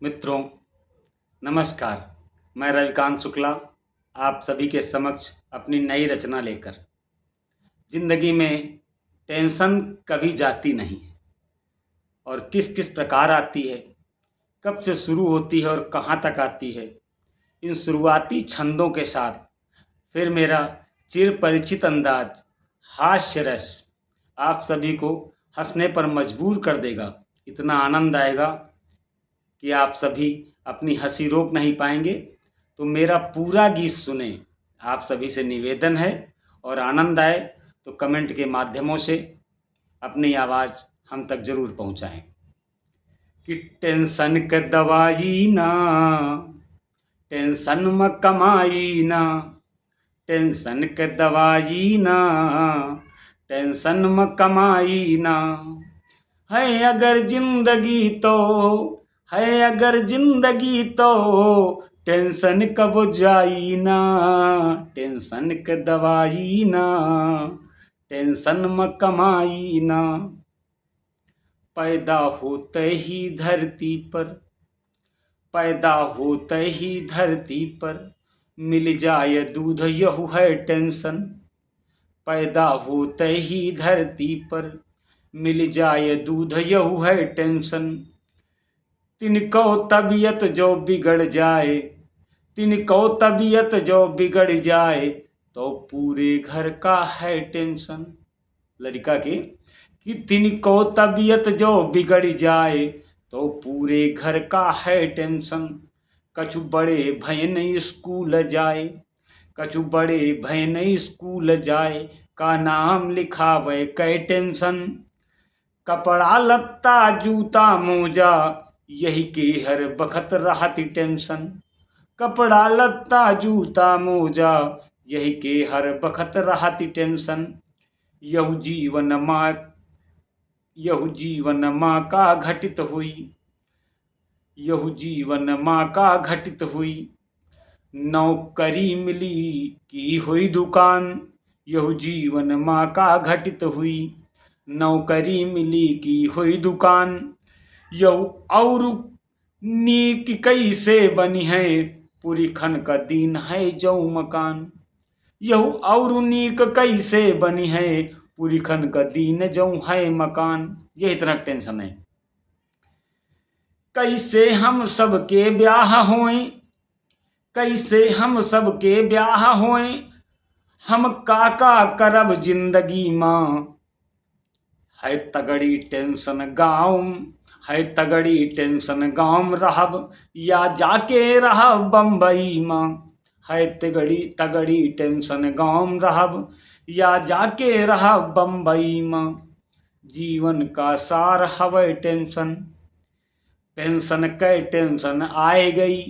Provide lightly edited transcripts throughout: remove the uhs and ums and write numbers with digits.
मित्रों, नमस्कार। मैं रविकांत शुक्ला आप सभी के समक्ष अपनी नई रचना लेकर। जिंदगी में टेंशन कभी जाती नहीं और किस किस प्रकार आती है, कब से शुरू होती है और कहाँ तक आती है। इन शुरुआती छंदों के साथ फिर मेरा चिर परिचित अंदाज, हास्य रस आप सभी को हंसने पर मजबूर कर देगा। इतना आनंद आएगा कि आप सभी अपनी हंसी रोक नहीं पाएंगे। तो मेरा पूरा गीत सुने, आप सभी से निवेदन है। और आनंद आए तो कमेंट के माध्यमों से अपनी आवाज़ हम तक ज़रूर पहुंचाएं। कि टेंशन के दवाई ना, टेंशन में कमाई ना, टेंशन के दवाई ना, टेंशन में कमाई ना। है अगर जिंदगी तो, है अगर जिंदगी तो, टेंशन कब जाई ना, टेंशन के दवाई ना, टेंशन में कमाई ना। पैदा होते ही धरती पर, पैदा होते ही धरती पर मिल जाए दूध, यहू है टेंशन। पैदा होते ही धरती पर मिल जाए दूध, यहू है टेंशन। तिनको तबीयत जो बिगड़ जाए, तिनको तबीयत जो बिगड़ जाए, तो पूरे घर का है टेंशन। लड़का की कि तिनको तबीयत जो बिगड़ जाए, तो पूरे घर का है टेंशन। कछु बड़े भयन स्कूल जाए, कछु बड़े भयन स्कूल जाए, का नाम लिखावे कै टेंशन। कपड़ा लत्ता जूता मोजा, यही के हर बखत रहती टेंशन। कपड़ा लत्ता जूता मोजा, यही के हर बखत रहती टेंशन। यहू जीवन माँ, यहू जीवन माँ का घटित हुई, यहू जीवन माँ का घटित हुई। नौकरी मिली की हुई दुकान, यहू जीवन माँ का घटित हुई। नौकरी मिली की हुई दुकान। यहू और नीक कैसे बनी है, पूरी खन का दिन है जो मकान। यहू और नीक कैसे बनी है, पूरी खन का दिन जो है मकान। यही तरह टेंशन है। कैसे हम सबके ब्याह होए, कैसे हम सबके ब्याह होए, हम काका करब जिंदगी माँ। है तगड़ी टेंशन गाँव, है तगड़ी टेंशन गाँव रहब, या जाके रहब बम्बई माँ। है तगड़ी तगड़ी टेंशन गाँव रहब, या जाके रहब बम्बई माँ। जीवन का सार हवे टेंशन, पेंशन कै टेंशन आए गई।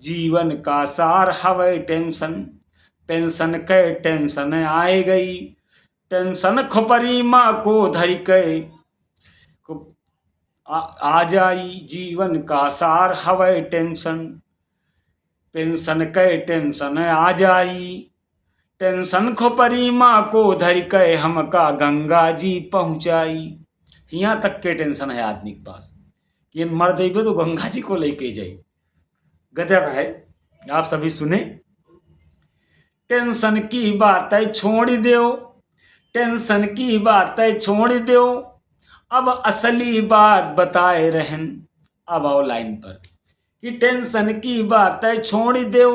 जीवन का सार हवे टेंशन, पेंशन कै टेंशन आए गई। टेंशन खोपरी माँ को धर के आ जाई, जीवन का सार हवे टेंशन। पेंशन कै टेंशन आ जाई, टेंशन खोपरी माँ को धर के हमका गंगा जी पहुँचाई। यहाँ तक के टेंशन है आदमी के पास कि मर जाइबे तो गंगा जी को लेके जाई। गजब है, आप सभी सुने। टेंशन की बातें छोड़ दो, टेंशन की बातें छोड़ दो, अब असली बात बताए रहन। अब आओ लाइन पर कि टेंशन की बातें छोड़ दो,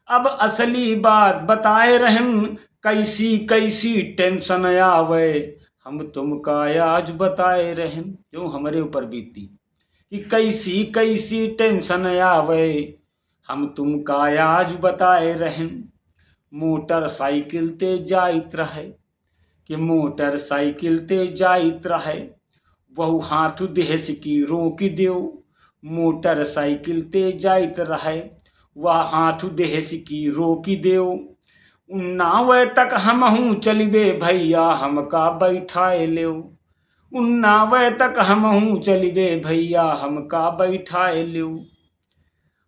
अब असली बात बताए रहन। कैसी कैसी टेंशन आवे, हम तुमका आज बताए रहन। जो हमारे ऊपर बीती कि कैसी कैसी टेंशन आवे, हम तुमका आज बताए रहन। मोटरसाइकिल ते जाइत रहे, कि मोटरसाइकिल ते जाइत रहे, बहु हाथ देहस की रोक दो। मोटरसाइकिल ते जाइत रहे, वह हाथ देहस की रोक दो। उन्नावे तक हमहू चलिबे भैया, हमका बैठाए लो। उन्नावे तक हमहू चलिबे भैया, हमका बैठाए लो।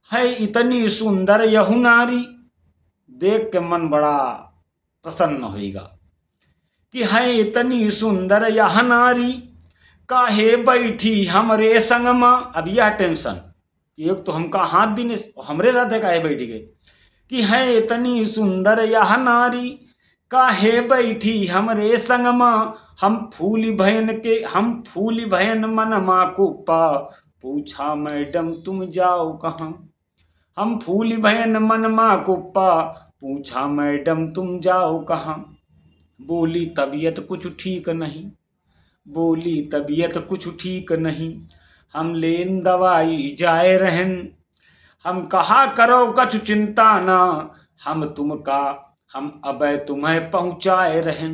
है इतनी सुंदर यहू नारी, देख के मन बड़ा प्रसन्न होएगा। कि है इतनी सुंदर यह नारी, काहे बैठी हमरे संग माँ। अब यह टेंशन कि एक तो हमका हाथ दीने हमरे साथ काहे बैठ गए कि है इतनी सुंदर यह नारी काहे बैठी हमरे संगमा। हम फूल भयन मन मा कुप्पा पूछा मैडम तुम जाओ कहाँ। हम फूल भयन मन मा कुप्पा पूछा मैडम तुम जाओ कहाँ। बोली तबीयत कुछ ठीक नहीं, बोली तबीयत कुछ ठीक नहीं, हम लेन दवाई जाए रहन। हम कहा करो कछु चिंता ना, हम अबे तुम्हें पहुँचाए रहन।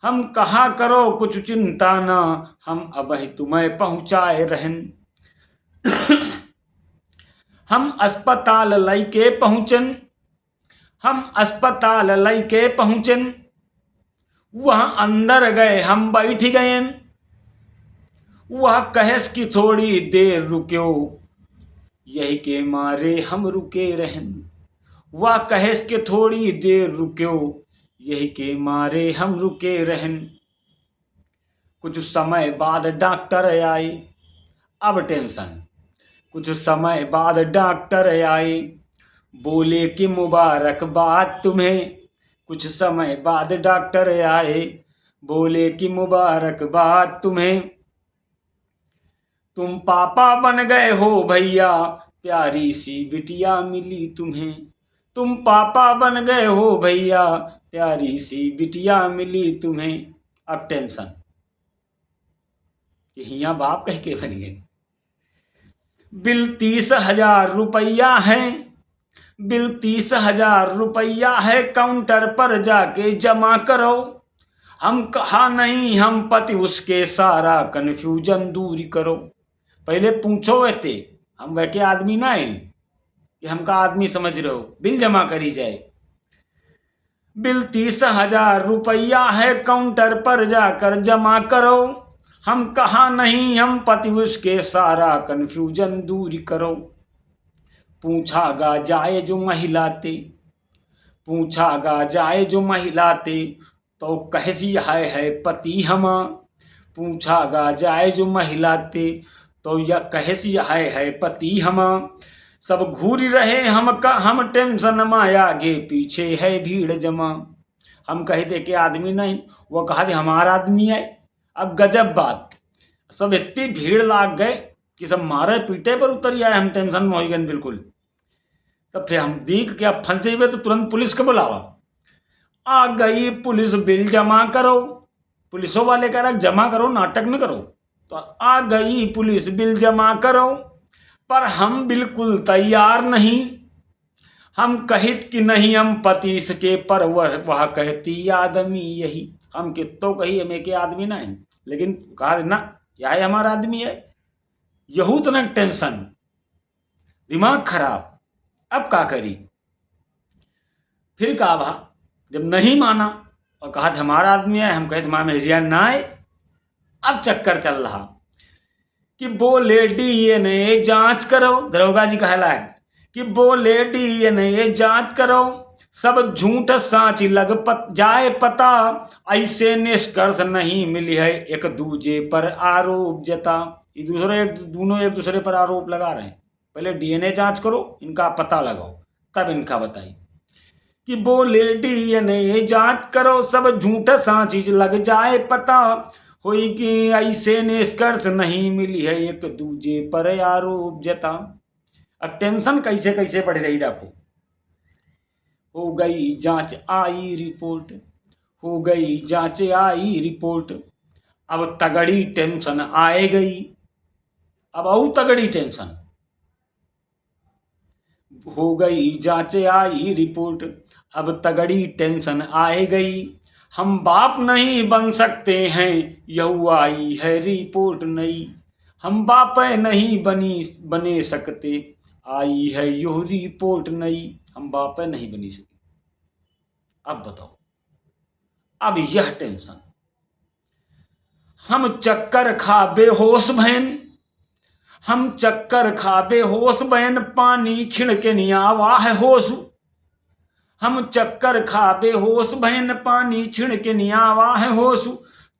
हम कहा करो कुछ चिंता ना, हम अबे तुम्हें पहुँचाए रहन। हम अस्पताल लैके पहुँचन, हम अस्पताल लैके पहुँचन। वहाँ अंदर गए हम बैठ गयन। वह कहेस कि थोड़ी देर रुक्यो, यही के मारे हम रुके रहन। वह कहेस कि थोड़ी देर रुक्यो, यही के मारे हम रुके रहन। कुछ समय बाद डॉक्टर आए, अब टेंशन। कुछ समय बाद डॉक्टर आए, बोले कि मुबारकबाद तुम्हें। कुछ समय बाद डॉक्टर आए, बोले कि मुबारकबाद तुम्हें। तुम पापा बन गए हो भैया, प्यारी सी बिटिया मिली तुम्हें। तुम पापा बन गए हो भैया, प्यारी सी बिटिया मिली तुम्हें। अब टेंशन कि हिया बाप कह के बन गए। बिल 30,000 रुपया है, बिल 30,000 रुपया है, काउंटर पर जाके जमा करो। हम कहा नहीं हम पति उसके, सारा कन्फ्यूजन दूरी करो। पहले पूछो वैते हम वह के आदमी ना है कि हमका आदमी समझ रहे हो, बिल जमा करी जाए। बिल 30,000 रुपया है, काउंटर पर जाकर जमा करो। हम कहा नहीं हम पति उसके, सारा कन्फ्यूजन दूर करो। पूछागा जाए जो महिलाते, पूछागा जाए जो महिलाते, तो कहसी है पति हमा। पूछागा जाए जो महिलाते, तो यह कहसी है पति हमा। सब घूर रहे हम टेंशन माया, आगे पीछे है भीड़ जमा। हम कहते कि आदमी नहीं, वो कहा दे हमारा आदमी है। अब गजब बात, सब इतनी भीड़ लाग गए कि सब मारे पीटे पर उतर आए। हम टेंशन में हो गए बिल्कुल। तब फिर हम देख के अब फंस जाइए तो तुरंत पुलिस को बुलावा। आ गई पुलिस, बिल जमा करो। पुलिसों वाले कह रहे जमा करो, नाटक न करो। तो आ गई पुलिस, बिल जमा करो। पर हम बिल्कुल तैयार नहीं। हम कहित कि नहीं हम पति इसके, पर वह कहती आदमी यही। हम कितो कही हमें के आदमी ना है, लेकिन कहा ना यह हमारा आदमी है। यहू तनक टेंशन, दिमाग खराब। अब का करी? फिर कहा भा जब नहीं माना और कहा हमारा आदमी है, हम कहते माँ मेरिया ना है। अब चक्कर चल रहा कि बोले डीएनए जांच करो। दरोगा जी कहला है कि बोले डीएनए जांच करो, सब झूठ साच लग जाए पता। ऐसे निष्कर्ष नहीं मिली है, एक दूजे पर आरोप जता। दोनों एक दूसरे पर आरोप लगा रहे हैं। पहले डीएनए जांच करो, इनका पता लगाओ, तब इनका बताइए। कि बोले डीएनए जांच करो, सब झूठ साच लग जाए पता। होई कि ऐसे निष्कर्ष नहीं मिली है, एक दूजे पर आरोप जता। अब टेंशन कैसे कैसे बढ़ रही देखो। हो गई जांच आई रिपोर्ट, हो गई जांच आई रिपोर्ट। अब तगड़ी टेंशन आए गई, अब और तगड़ी टेंशन। हो गई जांच आई रिपोर्ट, अब तगड़ी टेंशन आए गई। हम बाप नहीं बन सकते हैं, यहू आई है रिपोर्ट नई। हम बाप नहीं बने सकते, आई है यह रिपोर्ट नई। हम बाप नहीं बनी सकते। अब बताओ, अब यह टेंशन। हम चक्कर खा बेहोश भैन, हम चक्कर खा बेहोश बहन, पानी छिड़के नियावा है होश। हम चक्कर खा बेहोश बहन, पानी छिड़के नियावा है होश।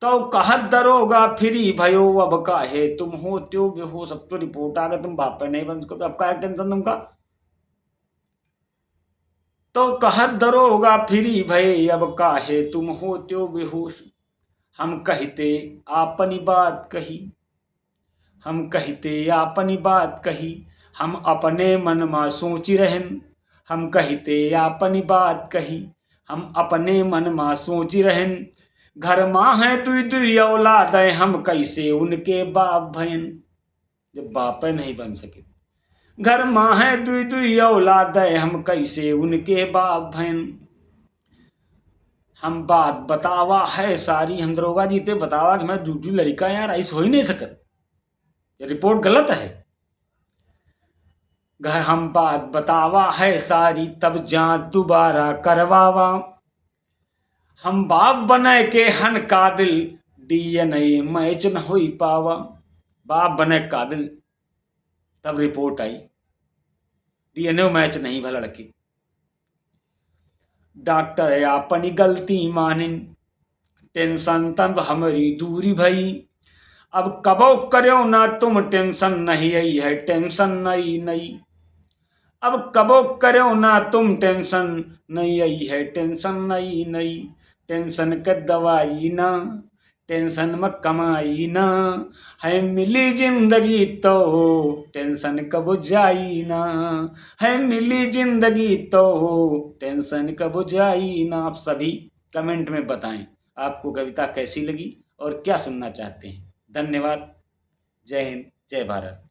तो कहत दरोगा फिरी भयो अब काहे तुम हो त्यो बेहोश। अब तो रिपोर्ट आ गई, तुम बाप पे नहीं बन सको तो अब का टेंशन तुमका। तो कहत दरोगा फिरी भय अब काहे तुम हो त्यो बेहोश। हम कहते आपनी बात कही, हम कहते आपनी बात कही, हम अपने मन में सोची रहन। हम कहते आपनी बात कही, हम अपने मन में सोची रहन। घर माँ है दुई दुई औलाद है, हम कैसे उनके बाप भयन। जब बाप नहीं बन सके, घर माँ है दुई दुई औलाद है, हम कैसे उनके बाप भयन। हम बात बतावा है सारी, हम दरोगा जी ते बतावा कि मैं झूठी लड़का यार, ऐसा हो ही नहीं सकत, ये रिपोर्ट गलत है। घर हम बात बतावा है सारी, तब जांच दोबारा करवावा। हम बाप बने के हन काबिल, DNA मैच न हो पावा। बाप बने काबिल, तब रिपोर्ट आई DNA मैच नहीं भला लड़की। डॉक्टर अपनी गलती मानिन, टेंशन तब हमारी दूरी भई। अब कबो करो ना तुम टेंशन नहीं आई है, टेंशन नहीं नहीं। अब कबो करो ना तुम टेंशन नहीं आई है, टेंशन नहीं नहीं। टेंशन के दवाई ना, टेंशन में कमाई ना, है मिली जिंदगी तो टेंशन कब जाई ना। है मिली जिंदगी तो टेंशन कब जाई ना। आप सभी कमेंट में बताएं आपको कविता कैसी लगी और क्या सुनना चाहते हैं। धन्यवाद। जय हिंद, जय भारत।